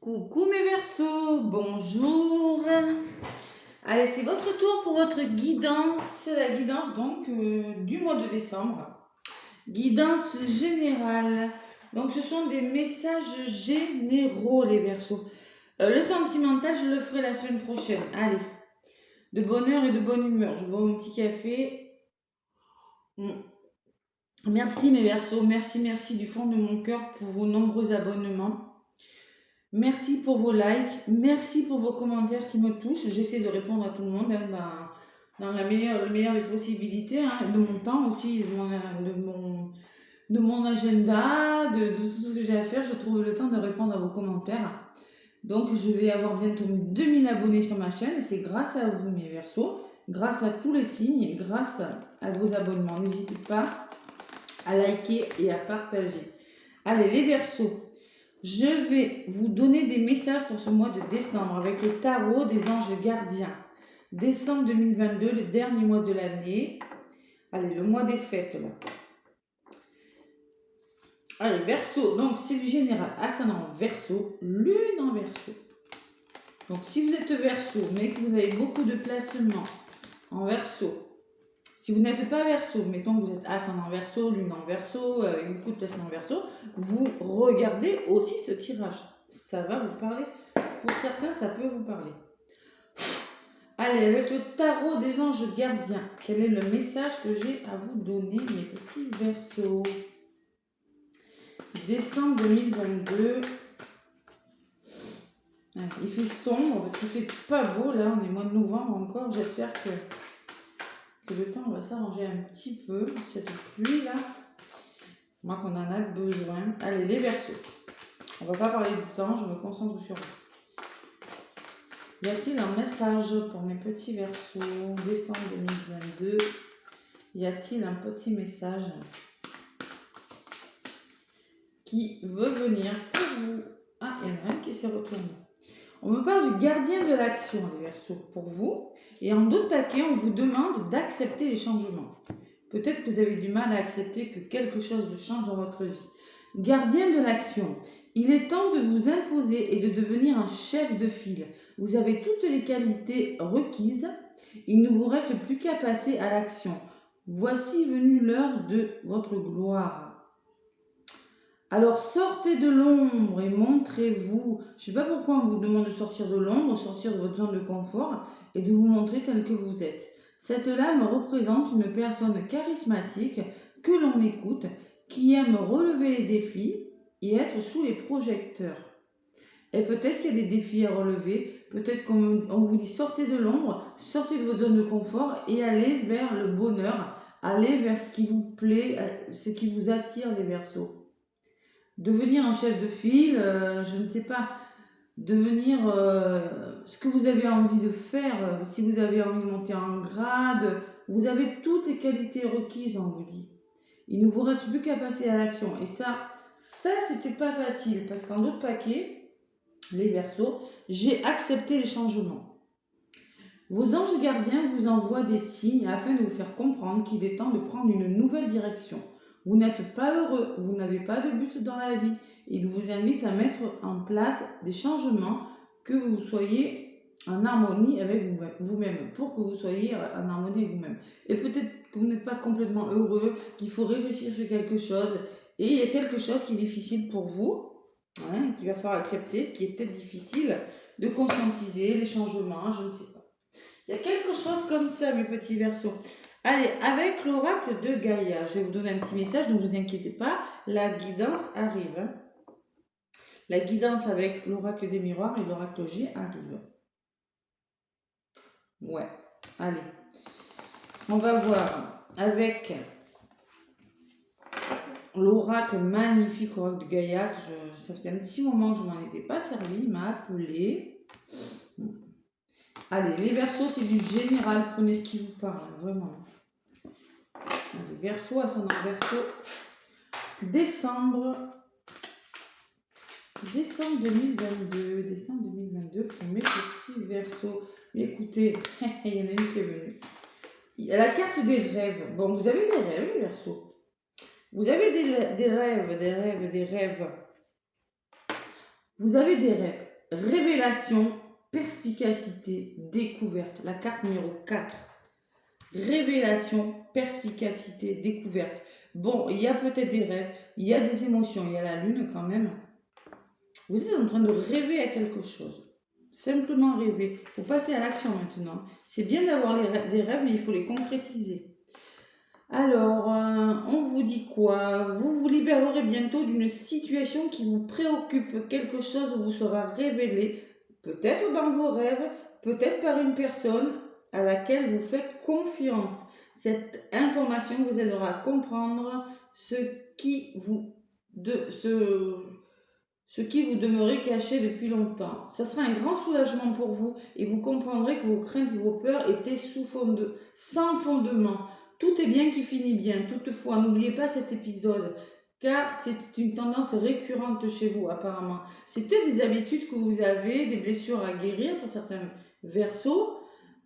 Coucou mes Verseaux, bonjour. Allez, c'est votre tour pour votre guidance, la guidance donc du mois de décembre. Guidance générale. Donc ce sont des messages généraux les Verseaux. Le sentimental, je le ferai la semaine prochaine. Allez, de bonne heure et de bonne humeur. Je bois mon petit café. Merci mes Verseaux, merci du fond de mon cœur pour vos nombreux abonnements. Merci pour vos likes, merci pour vos commentaires qui me touchent. J'essaie de répondre à tout le monde dans le meilleur des possibilités, de mon temps aussi, de mon agenda, de tout ce que j'ai à faire. Je trouve le temps de répondre à vos commentaires. Donc je vais avoir bientôt 2000 abonnés sur ma chaîne et c'est grâce à vous mes Verseaux, grâce à tous les signes et grâce à vos abonnements. N'hésitez pas à liker et à partager. Allez les Verseaux. Je vais vous donner des messages pour ce mois de décembre avec le tarot des anges gardiens. Décembre 2022, le dernier mois de l'année. Allez, le mois des fêtes là. Allez, Verseau, donc c'est du général. Ascendant Verseau, lune en Verseau. Donc si vous êtes Verseau, mais que vous avez beaucoup de placements en Verseau, si vous n'êtes pas Verseau, mettons que vous êtes ascendant Verseau, lune en Verseau, avec beaucoup de placements en Verseau, vous regardez aussi ce tirage. Ça va vous parler. Pour certains, ça peut vous parler. Allez, avec le tarot des anges gardiens, quel est le message que j'ai à vous donner, mes petits Verseaux? Décembre 2022. Allez, il fait sombre parce qu'il fait pas beau là, on est mois de novembre encore. J'espère que le temps va s'arranger un petit peu, cette pluie là. Moi qu'on en a besoin. Allez, les Verseaux. On va pas parler du temps, je me concentre sur vous. Y a-t-il un message pour mes petits Verseaux? Décembre 2022. Y a-t-il un petit message qui veut venir pour vous? Ah, il y en a un qui s'est retourné. On me parle du gardien de l'action, les Verseaux, pour vous. Et en d'autres paquets, on vous demande d'accepter les changements. Peut-être que vous avez du mal à accepter que quelque chose change dans votre vie. Gardien de l'action, il est temps de vous imposer et de devenir un chef de file. Vous avez toutes les qualités requises. Il ne vous reste plus qu'à passer à l'action. Voici venue l'heure de votre gloire. Alors sortez de l'ombre et montrez-vous. Je ne sais pas pourquoi on vous demande de sortir de l'ombre, sortir de votre zone de confort et de vous montrer tel que vous êtes. Cette lame représente une personne charismatique que l'on écoute, qui aime relever les défis et être sous les projecteurs. Et peut-être qu'il y a des défis à relever, peut-être qu'on vous dit sortez de l'ombre, sortez de votre zone de confort et allez vers le bonheur, allez vers ce qui vous plaît, ce qui vous attire les Verseaux. Devenir un chef de file, je ne sais pas, devenir ce que vous avez envie de faire, si vous avez envie de monter en grade, vous avez toutes les qualités requises, on vous dit. Il ne vous reste plus qu'à passer à l'action. Et ça c'était pas facile, parce qu'en d'autres paquets, les Verseaux, j'ai accepté les changements. Vos anges gardiens vous envoient des signes afin de vous faire comprendre qu'il est temps de prendre une nouvelle direction. Vous n'êtes pas heureux, vous n'avez pas de but dans la vie. Il vous invite à mettre en place des changements, que vous soyez en harmonie avec vous-même, pour que vous soyez en harmonie avec vous-même. Et peut-être que vous n'êtes pas complètement heureux, qu'il faut réfléchir sur quelque chose, et il y a quelque chose qui est difficile pour vous, qu'il va falloir accepter, qui est peut-être difficile de conscientiser les changements, je ne sais pas. Il y a quelque chose comme ça, mes petits Verseaux. Allez, avec l'oracle de Gaïa, je vais vous donner un petit message, ne vous inquiétez pas, la guidance arrive. La guidance avec l'oracle des miroirs et l'oracle G arrive. Ouais, allez. On va voir avec l'oracle magnifique, oracle de Gaïa, ça faisait un petit moment que je ne m'en étais pas servi, il m'a appelé. Allez, les Verseaux, c'est du général, prenez ce qui vous parle, vraiment. Allez, Verseau, ascendant Verseau, décembre 2022 pour mes petits Verseaux. Écoutez, il y en a une qui est venue. Il y a la carte des rêves. Bon, vous avez des rêves, les Verseaux. Vous avez des rêves. Vous avez des rêves. révélation, perspicacité, découverte. La carte numéro 4. Révélation, perspicacité, découverte. Bon, il y a peut-être des rêves, il y a des émotions, il y a la lune quand même. Vous êtes en train de rêver à quelque chose. Simplement rêver. Il faut passer à l'action maintenant. C'est bien d'avoir des rêves, mais il faut les concrétiser. Alors, on vous dit quoi? Vous vous libérerez bientôt d'une situation qui vous préoccupe. Quelque chose vous sera révélé, peut-être dans vos rêves, peut-être par une personne à laquelle vous faites confiance. Cette information vous aidera à comprendre ce qui vous demeurait caché depuis longtemps. Ça sera un grand soulagement pour vous et vous comprendrez que vos craintes et vos peurs étaient sans fondement. Tout est bien qui finit bien. Toutefois, n'oubliez pas cet épisode, car c'est une tendance récurrente chez vous apparemment. C'est peut-être des habitudes que vous avez, des blessures à guérir pour certains Verseaux.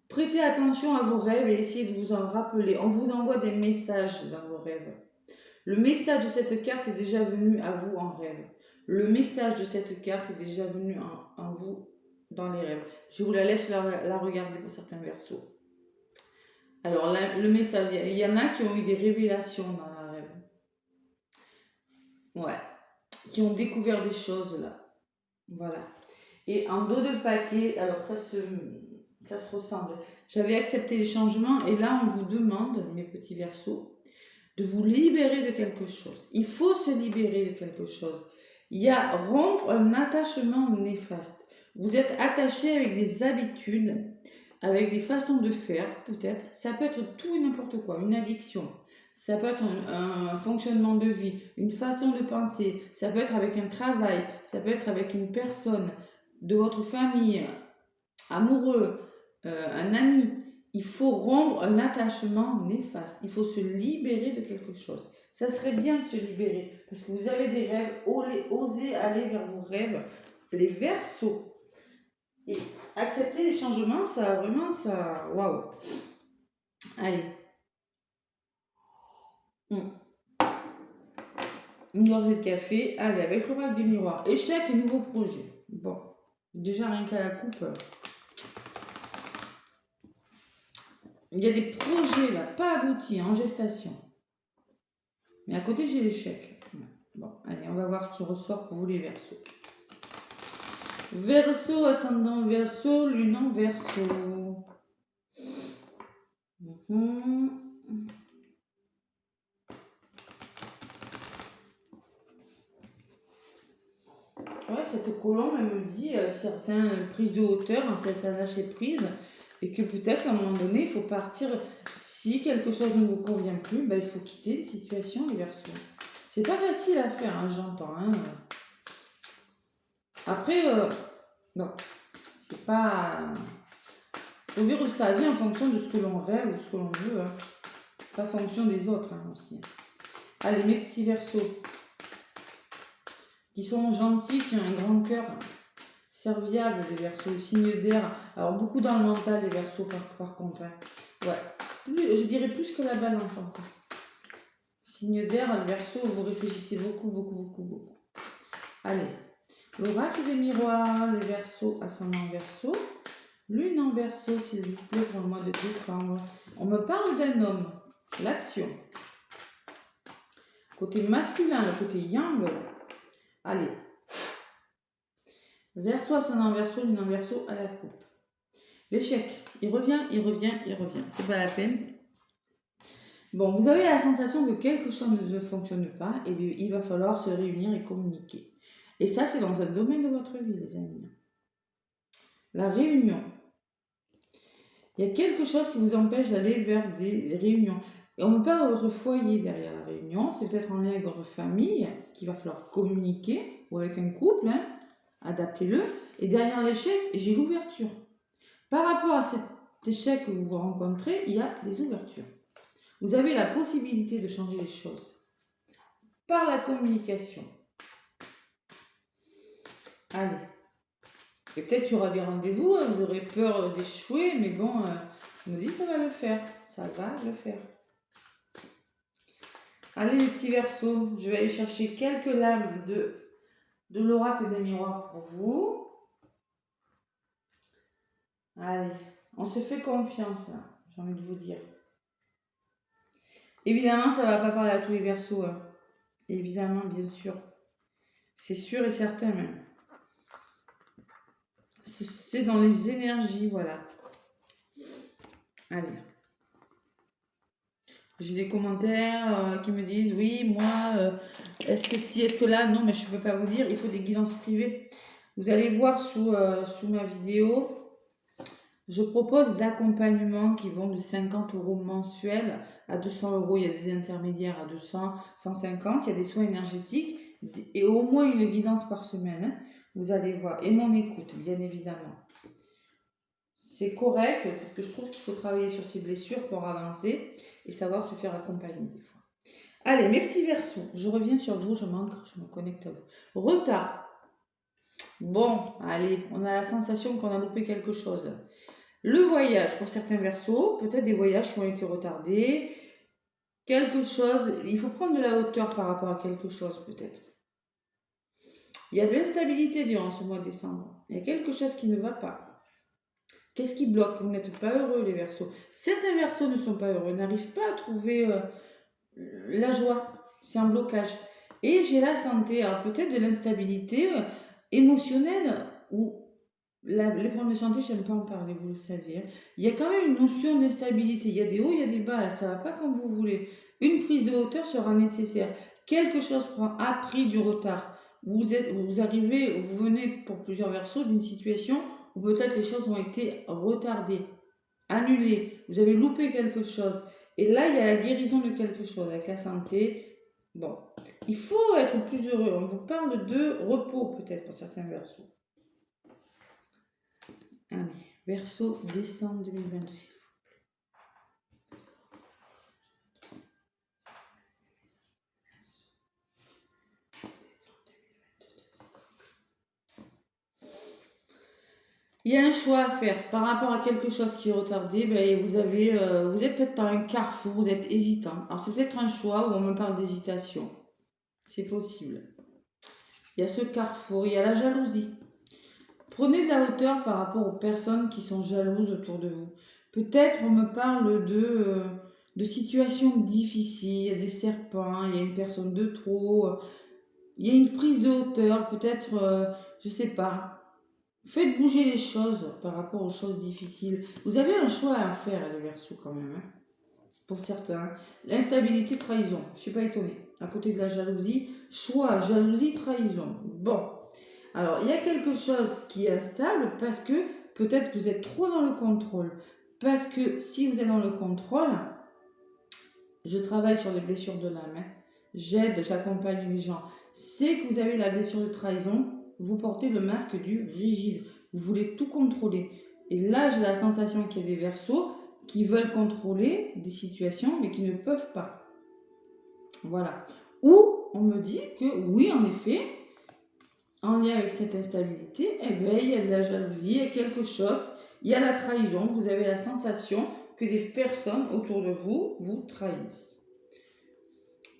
Prêtez attention à vos rêves et essayez de vous en rappeler. On vous envoie des messages dans vos rêves. Le message de cette carte est déjà venu à vous en rêve. Le message de cette carte est déjà venu en vous dans les rêves. Je vous la laisse la regarder pour certains Verseaux. Alors, le message, il y en a qui ont eu des révélations dans la rêve. Ouais. Qui ont découvert des choses là. Voilà. Et en dos de paquet, alors ça se ressemble. J'avais accepté les changements et là, on vous demande, mes petits Verseaux, de vous libérer de quelque chose. Il faut se libérer de quelque chose. Il y a rompre un attachement néfaste. Vous êtes attaché avec des habitudes, avec des façons de faire, peut-être. Ça peut être tout et n'importe quoi, une addiction. Ça peut être un fonctionnement de vie, une façon de penser. Ça peut être avec un travail, ça peut être avec une personne de votre famille, amoureux, un ami. Il faut rompre un attachement néfaste. Il faut se libérer de quelque chose. Ça serait bien de se libérer parce que vous avez des rêves. Osez aller vers vos rêves, les Verseaux. Et accepter les changements, ça vraiment, ça. Waouh! Allez. Une gorgée de café. Allez, avec l'oracle des miroirs. Échec et nouveaux projets. Bon. Déjà, rien qu'à la coupe. Il y a des projets là, pas aboutis, en gestation. Mais à côté, j'ai l'échec. Bon, allez, on va voir ce qui ressort pour vous les Verseaux. Verseau, ascendant Verseau, lune en Verseau. Ouais, cette colombe, elle me dit certaines prises de hauteur, un certain lâcher prise, et que peut-être à un moment donné, il faut partir. Si quelque chose ne vous convient plus, ben, il faut quitter une situation, les Verseaux. C'est pas facile à faire, hein, j'entends. Hein. Après, non, c'est pas. Faut vivre sa vie en fonction de ce que l'on rêve ou ce que l'on veut. Hein. Pas en fonction des autres hein, aussi. Allez, mes petits Verseaux, qui sont gentils, qui ont un grand cœur, serviable, les Verseaux, les signes d'air. Alors, beaucoup dans le mental, les Verseaux, par contre. Hein. Ouais, je dirais plus que la balance encore. Signe d'air, les Verseaux, vous réfléchissez beaucoup, beaucoup, beaucoup, beaucoup. Allez, l'oracle des miroirs, les Verseaux, ascendant Verseau. Lune en Verseau, s'il vous plaît, pour le mois de décembre. On me parle d'un homme, l'action. Côté masculin, le côté yang. Allez. Verseau, ascendant Verseau, lune en Verseau, à la coupe. L'échec, il revient, il revient, il revient. C'est pas la peine. Bon, vous avez la sensation que quelque chose ne fonctionne pas et il va falloir se réunir et communiquer. Et ça, c'est dans un domaine de votre vie, les amis. La réunion. Il y a quelque chose qui vous empêche d'aller vers des réunions. Et on me parle de votre foyer derrière la réunion. C'est peut-être en lien avec votre famille qu'il va falloir communiquer ou avec un couple. Hein, adaptez-le. Et derrière l'échec, j'ai l'ouverture. Par rapport à cet échec que vous rencontrez, il y a des ouvertures. Vous avez la possibilité de changer les choses par la communication. Allez. Et peut-être qu'il y aura des rendez-vous, hein, vous aurez peur d'échouer, mais bon, je me dis ça va le faire. Ça va le faire. Allez les petits Verseaux, je vais aller chercher quelques lames de l'oracle des miroirs pour vous. Allez, on se fait confiance là, j'ai envie de vous dire. Évidemment, ça va pas parler à tous les Verseaux. Hein. Évidemment, bien sûr. C'est sûr et certain même. C'est dans les énergies, voilà. Allez. J'ai des commentaires qui me disent oui, moi, est-ce que si, est-ce que là, non, mais je ne peux pas vous dire, il faut des guidances privées. Vous allez voir sous ma vidéo, je propose des accompagnements qui vont de 50 € mensuels à 200 €. Il y a des intermédiaires à 200, 150. Il y a des soins énergétiques et au moins une guidance par semaine. Hein. Vous allez voir. Et mon écoute, bien évidemment. C'est correct parce que je trouve qu'il faut travailler sur ses blessures pour avancer et savoir se faire accompagner des fois. Allez, mes petits Verseaux, je reviens sur vous, je me connecte à vous. Retard. Bon, allez, on a la sensation qu'on a loupé quelque chose. Le voyage, pour certains Verseaux, peut-être des voyages qui ont été retardés, quelque chose, il faut prendre de la hauteur par rapport à quelque chose peut-être. Il y a de l'instabilité durant ce mois de décembre, il y a quelque chose qui ne va pas. Qu'est-ce qui bloque? Vous n'êtes pas heureux les Verseaux. Certains Verseaux ne sont pas heureux, n'arrivent pas à trouver la joie, c'est un blocage. Et j'ai la santé, alors peut-être de l'instabilité émotionnelle ou les problèmes de santé, je n'aime pas en parler, vous le savez. Hein. Il y a quand même une notion d'instabilité. Il y a des hauts, il y a des bas. Ça ne va pas comme vous voulez. Une prise de hauteur sera nécessaire. Quelque chose a pris du retard. Vous arrivez, vous venez pour plusieurs Verseaux d'une situation où peut-être les choses ont été retardées, annulées. Vous avez loupé quelque chose. Et là, il y a la guérison de quelque chose avec la santé. Bon, il faut être plus heureux. On vous parle de repos peut-être pour certains Verseaux. Allez, Verseau, décembre 2022. Il y a un choix à faire par rapport à quelque chose qui est retardé. Ben, vous êtes peut-être par un carrefour, vous êtes hésitant. Alors c'est peut-être un choix où on me parle d'hésitation. C'est possible. Il y a ce carrefour, il y a la jalousie. Prenez de la hauteur par rapport aux personnes qui sont jalouses autour de vous. Peut-être on me parle de situations difficiles, il y a des serpents, il y a une personne de trop, il y a une prise de hauteur, peut-être, je sais pas. Faites bouger les choses par rapport aux choses difficiles. Vous avez un choix à faire, les Verseaux, quand même, hein, pour certains. L'instabilité, trahison. Je ne suis pas étonnée. À côté de la jalousie, choix, jalousie, trahison. Bon. Alors, il y a quelque chose qui est instable parce que peut-être que vous êtes trop dans le contrôle. Parce que si vous êtes dans le contrôle, je travaille sur les blessures de l'âme. Hein. J'aide, j'accompagne les gens. C'est que vous avez la blessure de trahison, vous portez le masque du rigide. Vous voulez tout contrôler. Et là, j'ai la sensation qu'il y a des Verseaux qui veulent contrôler des situations, mais qui ne peuvent pas. Voilà. Ou on me dit que oui, en effet, en lien avec cette instabilité, eh bien, il y a de la jalousie, il y a quelque chose, il y a la trahison. Vous avez la sensation que des personnes autour de vous vous trahissent.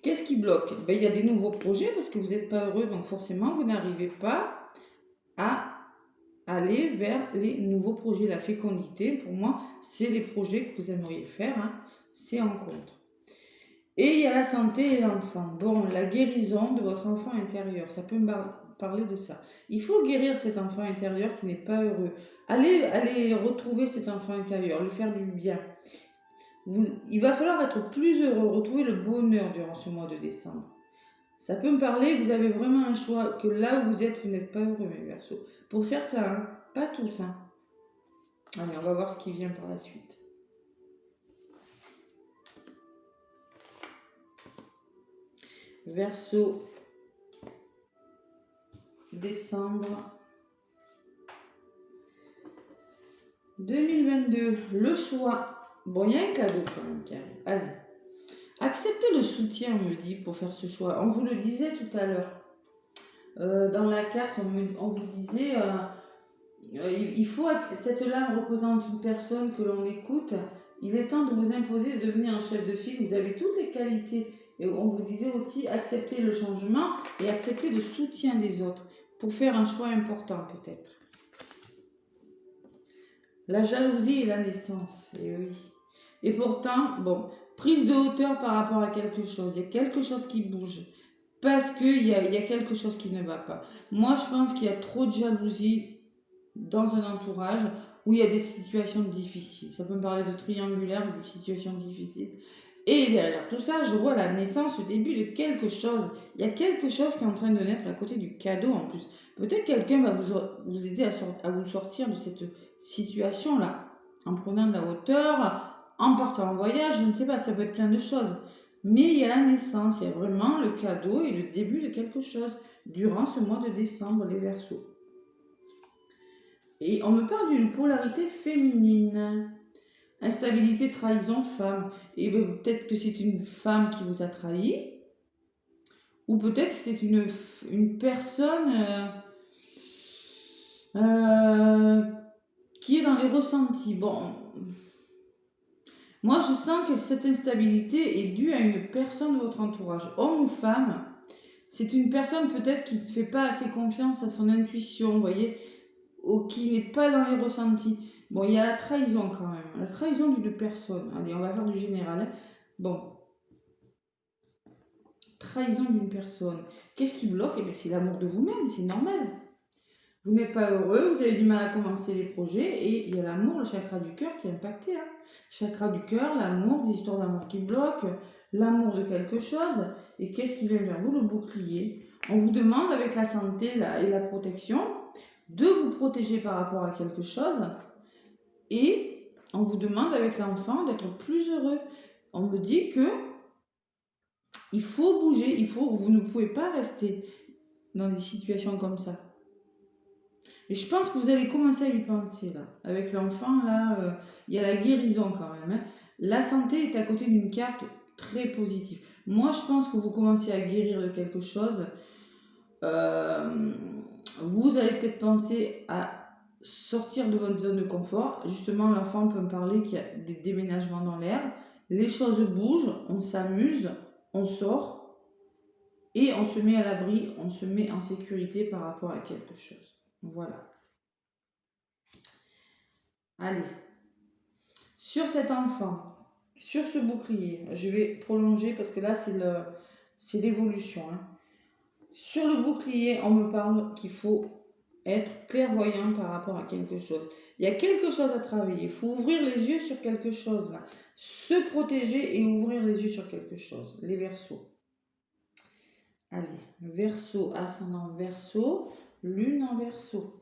Qu'est-ce qui bloque? Ben, il y a des nouveaux projets parce que vous n'êtes pas heureux, donc forcément, vous n'arrivez pas à aller vers les nouveaux projets. La fécondité, pour moi, c'est les projets que vous aimeriez faire, hein, c'est en contre. Et il y a la santé et l'enfant. Bon, la guérison de votre enfant intérieur, ça peut me parler de ça. Il faut guérir cet enfant intérieur qui n'est pas heureux. Allez retrouver cet enfant intérieur, lui faire du bien. Il va falloir être plus heureux, retrouver le bonheur durant ce mois de décembre. Ça peut me parler, vous avez vraiment un choix, que là où vous êtes, vous n'êtes pas heureux, mes Verseaux. Pour certains, hein, pas tous. Hein. Allez, on va voir ce qui vient par la suite. Verseau, décembre 2022. Le choix. Bon, il y a un cadeau quand même qui arrive. Allez. Acceptez le soutien, on me dit, pour faire ce choix. On vous le disait tout à l'heure. Dans la carte, on vous disait, il faut, cette lame représente une personne que l'on écoute. Il est temps de vous imposer de devenir un chef de file. Vous avez toutes les qualités. Et on vous disait aussi, accepter le changement et accepter le soutien des autres pour faire un choix important peut-être. La jalousie et la naissance, et oui. Et pourtant, bon, prise de hauteur par rapport à quelque chose. Il y a quelque chose qui bouge. Parce qu'il y a quelque chose qui ne va pas. Moi, je pense qu'il y a trop de jalousie dans un entourage où il y a des situations difficiles. Ça peut me parler de triangulaire ou de situations difficiles. Et derrière tout ça, je vois la naissance, le début de quelque chose. Il y a quelque chose qui est en train de naître à côté du cadeau en plus. Peut-être quelqu'un va vous aider à vous sortir de cette situation-là. En prenant de la hauteur, en partant en voyage, je ne sais pas, ça peut être plein de choses. Mais il y a la naissance, il y a vraiment le cadeau et le début de quelque chose durant ce mois de décembre, les Verseaux. Et on me parle d'une polarité féminine. Instabilité, trahison, femme. Et peut-être que c'est une femme qui vous a trahi. Ou peut-être que c'est une personne qui est dans les ressentis. Bon, moi je sens que cette instabilité est due à une personne de votre entourage, homme ou femme. C'est une personne peut-être qui ne fait pas assez confiance à son intuition, vous voyez, ou qui n'est pas dans les ressentis. Bon, il y a la trahison quand même, la trahison d'une personne. Allez, on va faire du général. Hein. Bon, trahison d'une personne. Qu'est-ce qui bloque? Eh bien, c'est l'amour de vous-même, c'est normal. Vous n'êtes pas heureux, vous avez du mal à commencer les projets et il y a l'amour, le chakra du cœur qui est impacté. Hein. Chakra du cœur, l'amour, des histoires d'amour qui bloquent, l'amour de quelque chose. Et qu'est-ce qui vient vers vous? Le bouclier. On vous demande avec la santé et la protection de vous protéger par rapport à quelque chose et on vous demande avec l'enfant d'être plus heureux. On me dit que il faut bouger, vous ne pouvez pas rester dans des situations comme ça. Et je pense que vous allez commencer à y penser là. Avec l'enfant, là, il y a la guérison quand même. Hein. La santé est à côté d'une carte très positive. Moi, je pense que vous commencez à guérir de quelque chose. Vous allez peut-être penser à sortir de votre zone de confort. Justement, l'enfant peut me parler qu'il y a des déménagements dans l'air. Les choses bougent, on s'amuse, on sort et on se met à l'abri, on se met en sécurité par rapport à quelque chose. Voilà. Allez. Sur cet enfant, sur ce bouclier, je vais prolonger parce que là, c'est l'évolution. Hein. Sur le bouclier, on me parle qu'il faut être clairvoyant par rapport à quelque chose. Il y a quelque chose à travailler. Il faut ouvrir les yeux sur quelque chose là. Se protéger et ouvrir les yeux sur quelque chose. Les Verseaux. Allez, Verseau, ascendant Verseau, lune en Verseau.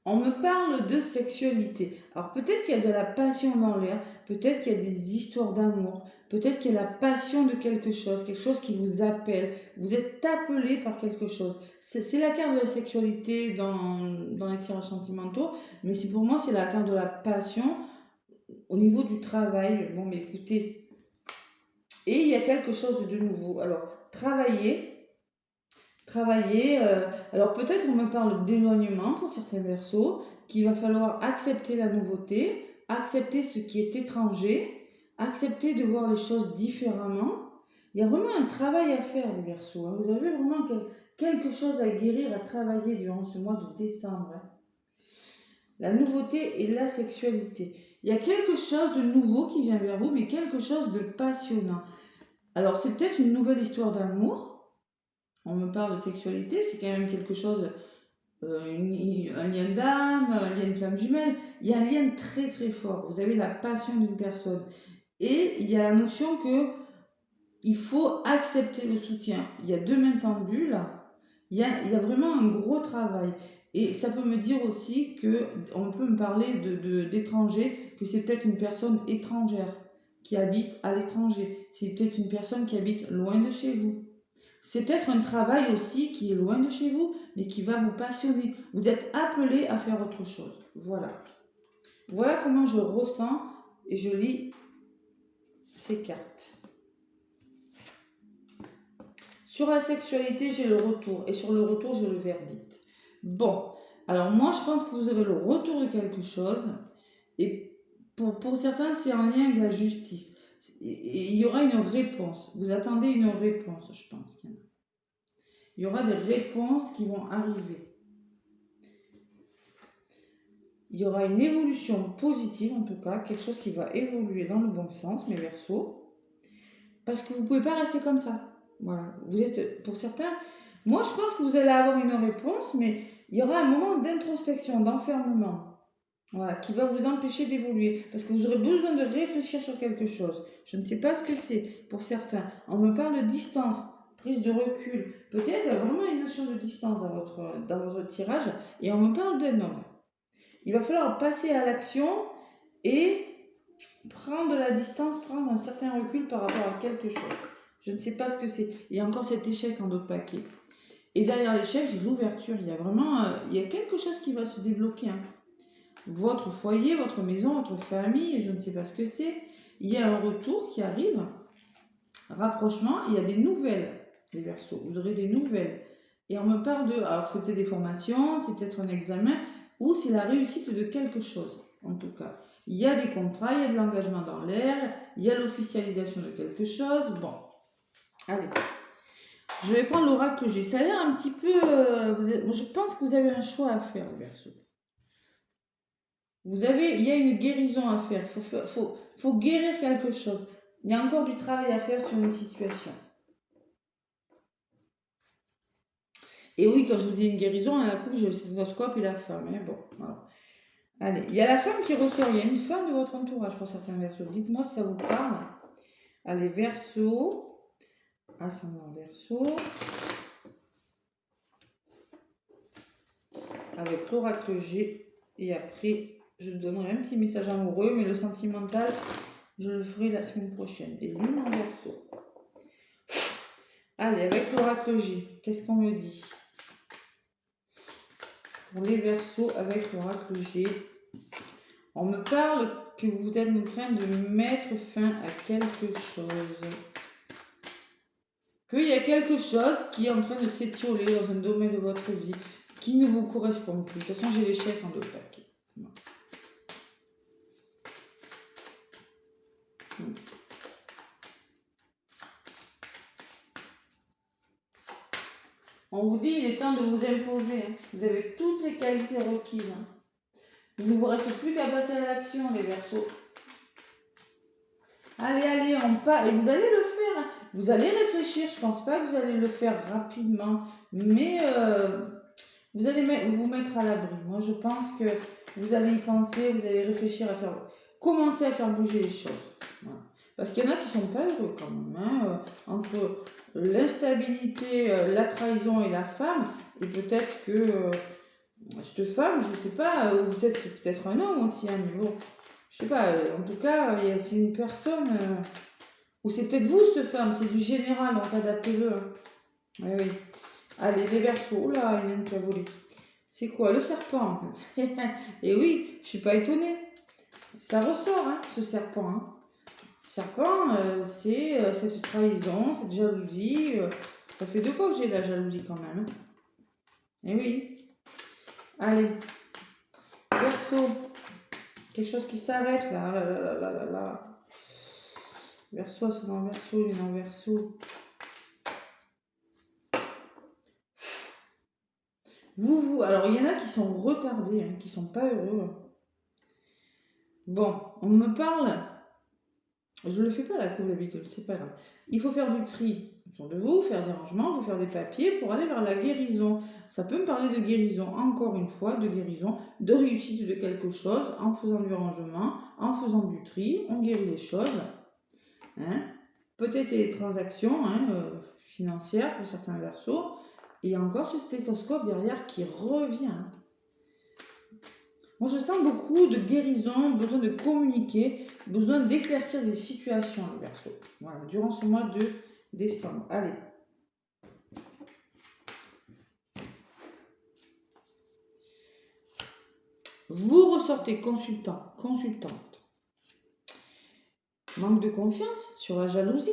On me parle de sexualité. Alors peut-être qu'il y a de la passion dans l'air, peut-être qu'il y a des histoires d'amour, peut-être qu'il y a la passion de quelque chose qui vous appelle. Vous êtes appelé par quelque chose. C'est la carte de la sexualité dans les tirages sentimentaux, mais pour moi c'est la carte de la passion au niveau du travail. Bon mais écoutez, et il y a quelque chose de nouveau. Alors travailler. Alors peut-être on me parle d'éloignement pour certains Verseaux, qu'il va falloir accepter la nouveauté, accepter ce qui est étranger, accepter de voir les choses différemment. Il y a vraiment un travail à faire les Verseaux. Hein. Vous avez vraiment quelque chose à guérir, à travailler durant ce mois de décembre. Hein. La nouveauté et la sexualité. Il y a quelque chose de nouveau qui vient vers vous, mais quelque chose de passionnant. Alors c'est peut-être une nouvelle histoire d'amour. On me parle de sexualité, c'est quand même quelque chose, un lien d'âme, un lien de flamme jumelle. Il y a un lien très très fort. Vous avez la passion d'une personne. Et il y a la notion que il faut accepter le soutien. Il y a deux mains tendues là. Il y a vraiment un gros travail. Et ça peut me dire aussi on peut me parler d'étrangers, que c'est peut-être une personne étrangère qui habite à l'étranger. C'est peut-être une personne qui habite loin de chez vous. C'est peut-être un travail aussi qui est loin de chez vous, mais qui va vous passionner. Vous êtes appelé à faire autre chose. Voilà. Voilà comment je ressens et je lis ces cartes. Sur la sexualité, j'ai le retour. Et sur le retour, j'ai le verdict. Bon. Alors moi, je pense que vous aurez le retour de quelque chose. Et pour certains, c'est en lien avec la justice. Et il y aura une réponse. Vous attendez une réponse, je pense qu'il y en a. Il y aura des réponses qui vont arriver. Il y aura une évolution positive, en tout cas, quelque chose qui va évoluer dans le bon sens, mes Verseaux, parce que vous ne pouvez pas rester comme ça. Voilà. Vous êtes, pour certains, moi je pense que vous allez avoir une réponse, mais il y aura un moment d'introspection, d'enfermement. Voilà, qui va vous empêcher d'évoluer. Parce que vous aurez besoin de réfléchir sur quelque chose. Je ne sais pas ce que c'est pour certains. On me parle de distance, prise de recul. Peut-être il y a vraiment une notion de distance dans votre tirage. Et on me parle d'un homme. Il va falloir passer à l'action et prendre de la distance, prendre un certain recul par rapport à quelque chose. Je ne sais pas ce que c'est. Il y a encore cet échec en d'autres paquets. Et derrière l'échec, j'ai l'ouverture. Il y a vraiment il y a quelque chose qui va se débloquer. Hein. Votre foyer, votre maison, votre famille, je ne sais pas ce que c'est. Il y a un retour qui arrive, rapprochement, il y a des nouvelles, les Verseaux. Vous aurez des nouvelles. Et on me parle de, alors c'est peut-être des formations, c'est peut-être un examen, ou c'est la réussite de quelque chose, en tout cas. Il y a des contrats, il y a de l'engagement dans l'air, il y a l'officialisation de quelque chose. Bon, allez. Je vais prendre l'oracle que j'ai. Ça a l'air un petit peu... je pense que vous avez un choix à faire, les Verseaux. Il y a une guérison à faire. Faut guérir quelque chose. Il y a encore du travail à faire sur une situation. Et oui, quand je vous dis une guérison, à la coupe, j'ai le stéthoscope et la femme. Hein, bon, voilà. Allez, il y a la femme qui ressort. Il y a une femme de votre entourage pour certains Verseaux. Dites-moi si ça vous parle. Allez, Verseau. Ascendant Verseau. Avec l'oracle G. Et après, je donnerai un petit message amoureux, mais le sentimental, je le ferai la semaine prochaine. Des lunes en Verseau. Allez, avec l'oracle G, qu'est-ce qu'on me dit? Pour les Verseaux, avec l'oracle G, on me parle que vous êtes en train de mettre fin à quelque chose. Qu'il y a quelque chose qui est en train de s'étioler dans un domaine de votre vie qui ne vous correspond plus. De toute façon, j'ai l'échec en deux paquets. On vous dit, il est temps de vous imposer. Hein. Vous avez toutes les qualités requises. Hein. Il ne vous reste plus qu'à passer à l'action, les Verseaux. Allez, on part. Et vous allez le faire. Hein. Vous allez réfléchir. Je ne pense pas que vous allez le faire rapidement. Mais vous allez vous mettre à l'abri. Moi, je pense que vous allez y penser. Vous allez réfléchir à commencer à faire bouger les choses. Voilà. Parce qu'il y en a qui ne sont pas heureux quand même. Hein, entre l'instabilité, la trahison et la femme. Et peut-être que cette femme, je ne sais pas, vous êtes peut-être un homme aussi. Hein, mais bon. Je sais pas, en tout cas, c'est une personne, ou c'est peut-être vous cette femme, c'est du général, donc adaptez-le. Hein. Oui, oui. Allez, des Verseaux, oh là, il y en a une qui a volé. C'est quoi, le serpent? Et oui, je suis pas étonnée. Ça ressort, hein, ce serpent. Hein. Serpent, c'est cette trahison, cette jalousie. Ça fait 2 fois que j'ai la jalousie quand même. Hein. Et oui. Allez, Verseau. Quelque chose qui s'arrête là. Verseau, c'est dans Verseau, il est dans Verseau. Alors il y en a qui sont retardés, hein, qui sont pas heureux. Bon, on me parle, je le fais pas la coupe d'habitude, c'est pas grave. Il faut faire du tri autour de vous, faire des rangements, vous faire des papiers pour aller vers la guérison. Ça peut me parler de guérison, encore une fois, de guérison, de réussite de quelque chose, en faisant du rangement, en faisant du tri, on guérit les choses. Hein. Peut-être des transactions financières pour certains Verseaux. Et il y a encore ce stéthoscope derrière qui revient. Moi, je sens beaucoup de guérison, besoin de communiquer, besoin d'éclaircir des situations, les Verseaux. Voilà, durant ce mois de décembre. Allez. Vous ressortez consultant, consultante. Manque de confiance sur la jalousie.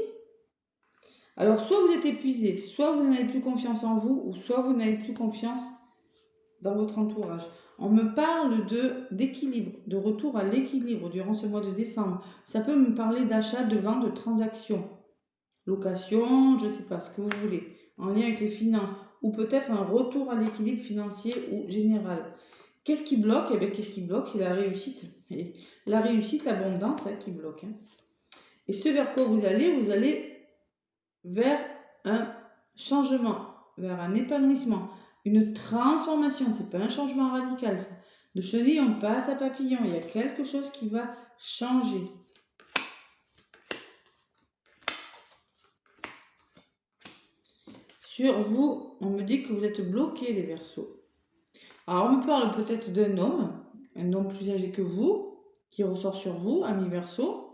Alors, soit vous êtes épuisé, soit vous n'avez plus confiance en vous, ou soit vous n'avez plus confiance dans votre entourage. On me parle d'équilibre, de retour à l'équilibre durant ce mois de décembre. Ça peut me parler d'achat, de vente, de transactions, location, je ne sais pas ce que vous voulez, en lien avec les finances, ou peut-être un retour à l'équilibre financier ou général. Qu'est-ce qui bloque? Eh bien, qu'est-ce qui bloque? C'est la réussite. Et la réussite, l'abondance, hein, qui bloque. Hein. Et ce vers quoi vous allez vers un changement, vers un épanouissement, une transformation. C'est pas un changement radical, ça. De chenille, on passe à papillon. Il y a quelque chose qui va changer. Sur vous, on me dit que vous êtes bloqués, les Verseaux. Alors, on me parle peut-être d'un homme plus âgé que vous, qui ressort sur vous, ami Verseau.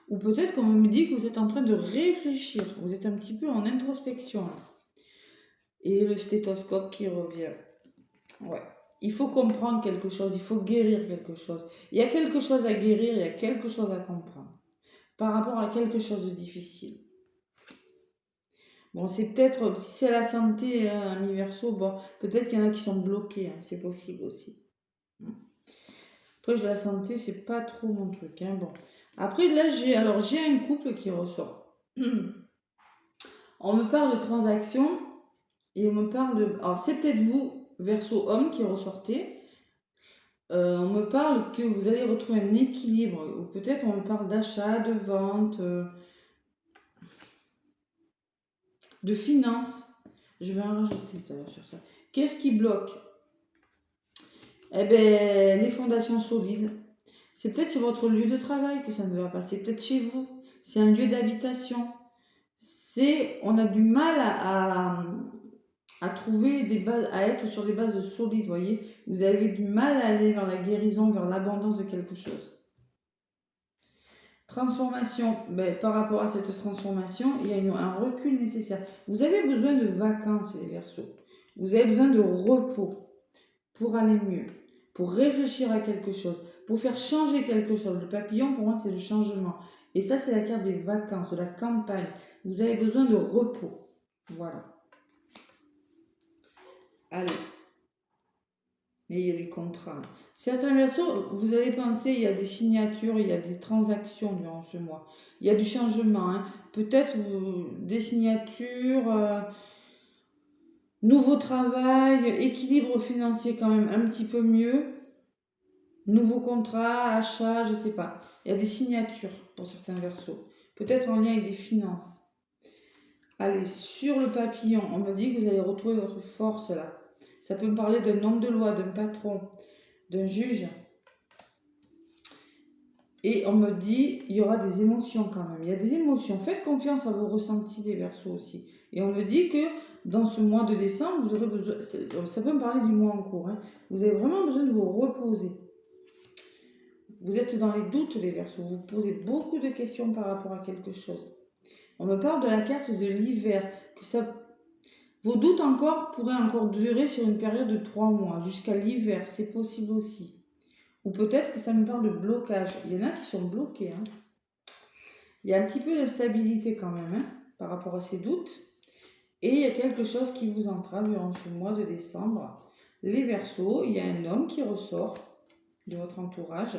Ou peut-être qu'on me dit que vous êtes en train de réfléchir. Vous êtes un petit peu en introspection. Là. Et le stéthoscope qui revient. Ouais. Il faut comprendre quelque chose, il faut guérir quelque chose. Il y a quelque chose à guérir, il y a quelque chose à comprendre. Par rapport à quelque chose de difficile. Bon, c'est peut-être, si c'est la santé, ami Verseau, bon, peut-être qu'il y en a qui sont bloqués, hein, c'est possible aussi. Après, la santé, c'est pas trop mon truc, hein, bon. Après, là, j'ai un couple qui ressort. On me parle de transactions et on me parle de... Alors, c'est peut-être vous, Verseau homme, qui ressortez. On me parle que vous allez retrouver un équilibre. Ou peut-être on me parle d'achat, de vente, de finances. Je vais en rajouter tout à l'heure sur ça. Qu'est-ce qui bloque? Eh bien, les fondations solides. C'est peut-être sur votre lieu de travail que ça ne va pas. C'est peut-être chez vous. C'est un lieu d'habitation. On a du mal à trouver des bases, à être sur des bases solides, voyez. Vous avez du mal à aller vers la guérison, vers l'abondance de quelque chose. Transformation, par rapport à cette transformation, il y a un recul nécessaire. Vous avez besoin de vacances, les Verseaux. Vous avez besoin de repos pour aller mieux, pour réfléchir à quelque chose, pour faire changer quelque chose. Le papillon, pour moi, c'est le changement. Et ça, c'est la carte des vacances, de la campagne. Vous avez besoin de repos. Voilà. Allez. Et il y a des contrats. Certains Verseaux, vous allez penser, il y a des signatures, il y a des transactions durant ce mois. Il y a du changement. Hein. Peut-être des signatures, nouveau travail, équilibre financier quand même un petit peu mieux. Nouveau contrat, achat, je ne sais pas. Il y a des signatures pour certains Verseaux. Peut-être en lien avec des finances. Allez, sur le papillon, on me dit que vous allez retrouver votre force là. Ça peut me parler d'un homme de loi, d'un patron, d'un juge. Et on me dit, il y aura des émotions quand même. Il y a des émotions. Faites confiance à vos ressentis des Verseaux aussi. Et on me dit que dans ce mois de décembre, vous aurez besoin, ça peut me parler du mois en cours, hein, vous avez vraiment besoin de vous reposer. Vous êtes dans les doutes, les Verseaux. Vous posez beaucoup de questions par rapport à quelque chose. On me parle de la carte de l'hiver. Vos doutes pourraient encore durer sur une période de 3 mois, jusqu'à l'hiver. C'est possible aussi. Ou peut-être que ça me parle de blocage. Il y en a qui sont bloqués. Hein. Il y a un petit peu d'instabilité quand même hein, par rapport à ces doutes. Et il y a quelque chose qui vous entrave durant ce mois de décembre. Les Verseaux, il y a un homme qui ressort de votre entourage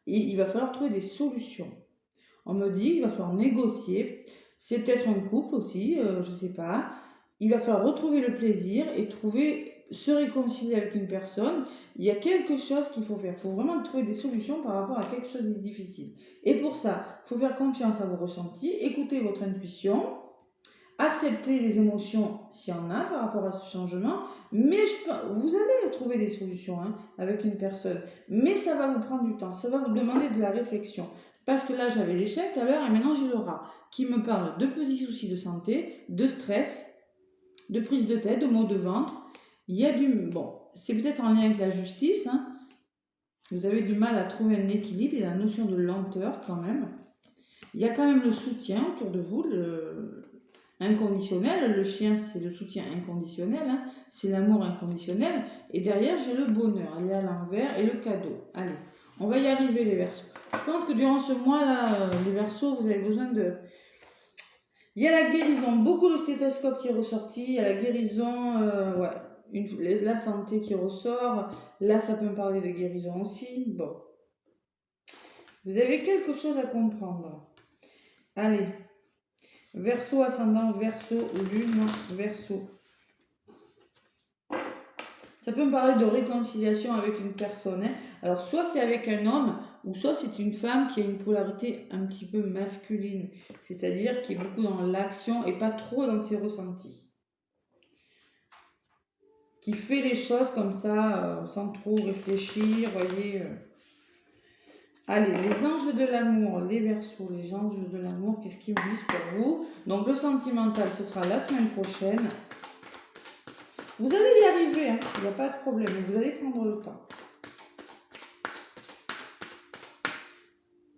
et il va falloir trouver des solutions. On me dit qu'il va falloir négocier. C'est peut-être un couple aussi, je ne sais pas. Il va falloir retrouver le plaisir et se réconcilier avec une personne. Il y a quelque chose qu'il faut faire. Il faut vraiment trouver des solutions par rapport à quelque chose de difficile. Et pour ça, il faut faire confiance à vos ressentis, écouter votre intuition, accepter les émotions s'il y en a par rapport à ce changement. Mais vous allez trouver des solutions hein, avec une personne. Mais ça va vous prendre du temps. Ça va vous demander de la réflexion. Parce que là, j'avais l'échec tout à l'heure et maintenant j'ai le rat qui me parle de petits soucis de santé, de stress, de prise de tête, de maux de ventre. Il y a bon, c'est peut-être en lien avec la justice. Hein. Vous avez du mal à trouver un équilibre et la notion de lenteur quand même. Il y a quand même le soutien autour de vous, inconditionnel. Le chien, c'est le soutien inconditionnel. Hein. C'est l'amour inconditionnel. Et derrière, j'ai le bonheur. Elle est à l'envers et le cadeau. Allez, on va y arriver les Verseaux. Je pense que durant ce mois-là, les Verseaux, vous avez besoin de... Il y a la guérison, beaucoup le stéthoscope qui est ressorti, il y a la guérison, la santé qui ressort. Là, ça peut me parler de guérison aussi. Bon. Vous avez quelque chose à comprendre. Allez. Verseau, ascendant, Verseau, lune, Verseau. Ça peut me parler de réconciliation avec une personne, hein. Alors, soit c'est avec un homme, ou soit c'est une femme qui a une polarité un petit peu masculine, c'est-à-dire qui est beaucoup dans l'action et pas trop dans ses ressentis. Qui fait les choses comme ça, sans trop réfléchir, voyez. Allez, les anges de l'amour, les Verseaux, les anges de l'amour, qu'est-ce qu'ils me disent pour vous? Donc le sentimental, ce sera la semaine prochaine. Vous allez y arriver, hein, il n'y a pas de problème, vous allez prendre le temps.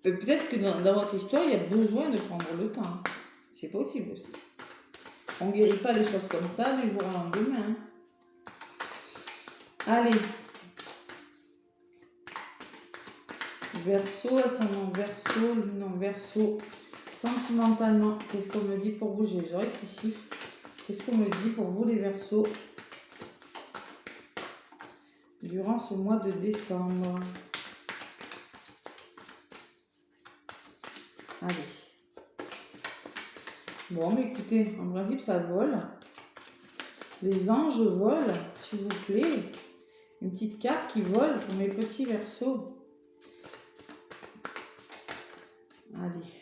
Peut-être que dans votre histoire, il y a besoin de prendre le temps. Hein. C'est possible aussi. On ne guérit pas les choses comme ça du jour au lendemain. Hein. Allez. Verseau, ascendant Verseau, lune en Verseau. Sentimentalement, qu'est-ce qu'on me dit pour vous? J'ai les oreilles qui sifflent. Qu'est-ce qu'on me dit pour vous les Verseaux durant ce mois de décembre? Allez. Bon, mais écoutez, en principe, ça vole. Les anges volent, s'il vous plaît. Une petite carte qui vole pour mes petits Verseaux. Allez.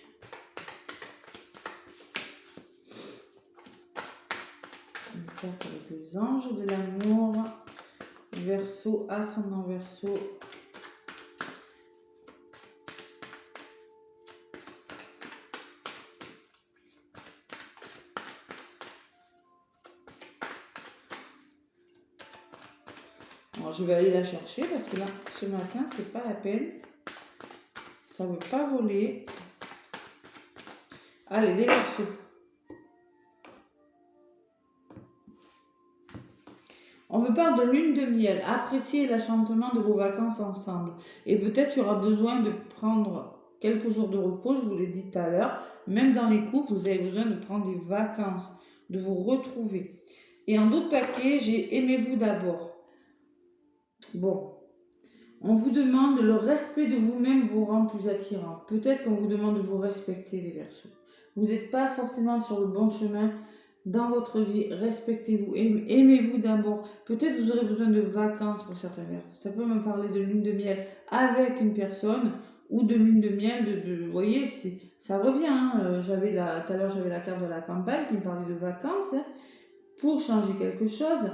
Une carte avec les anges de l'amour. Verseau, ascendant Verseau. Alors, je vais aller la chercher parce que là, ce matin, c'est pas la peine. Ça ne veut pas voler. Allez, les Verseaux. On me parle de lune de miel. Appréciez l'achantement de vos vacances ensemble. Et peut-être qu'il y aura besoin de prendre quelques jours de repos, je vous l'ai dit tout à l'heure. Même dans les couples, vous avez besoin de prendre des vacances, de vous retrouver. Et en d'autres paquets, j'ai aimez-vous d'abord. Bon. On vous demande le respect de vous-même vous rend plus attirant. Peut-être qu'on vous demande de vous respecter, les Verseaux. Vous n'êtes pas forcément sur le bon chemin dans votre vie. Respectez-vous, aimez-vous d'abord. Peut-être vous aurez besoin de vacances pour certains Verseaux. Ça peut me parler de lune de miel avec une personne ou de lune de miel vous voyez, ça revient. Hein. Tout à l'heure, j'avais la carte de la campagne qui me parlait de vacances hein, pour changer quelque chose.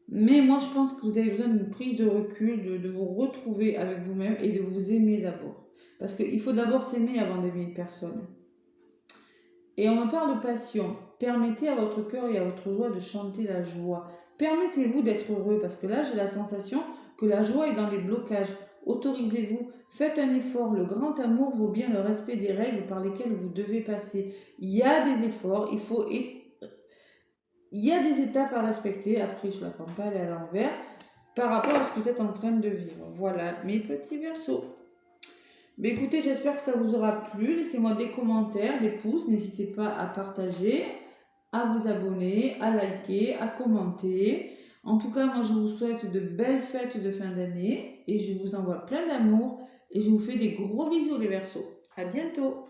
Mais moi, je pense que vous avez besoin d'une prise de recul, de vous retrouver avec vous-même et de vous aimer d'abord. Parce qu'il faut d'abord s'aimer avant d'aimer une personne. Et on me parle de passion. Permettez à votre cœur et à votre joie de chanter la joie. Permettez-vous d'être heureux parce que là, j'ai la sensation que la joie est dans les blocages. Autorisez-vous, faites un effort. Le grand amour vaut bien le respect des règles par lesquelles vous devez passer. Il y a des efforts, il y a des étapes à respecter, après je ne la prends pas aller à l'envers, par rapport à ce que vous êtes en train de vivre. Voilà mes petits Verseaux. Mais écoutez, j'espère que ça vous aura plu. Laissez-moi des commentaires, des pouces. N'hésitez pas à partager, à vous abonner, à liker, à commenter. En tout cas, moi je vous souhaite de belles fêtes de fin d'année et je vous envoie plein d'amour et je vous fais des gros bisous les Verseaux. À bientôt.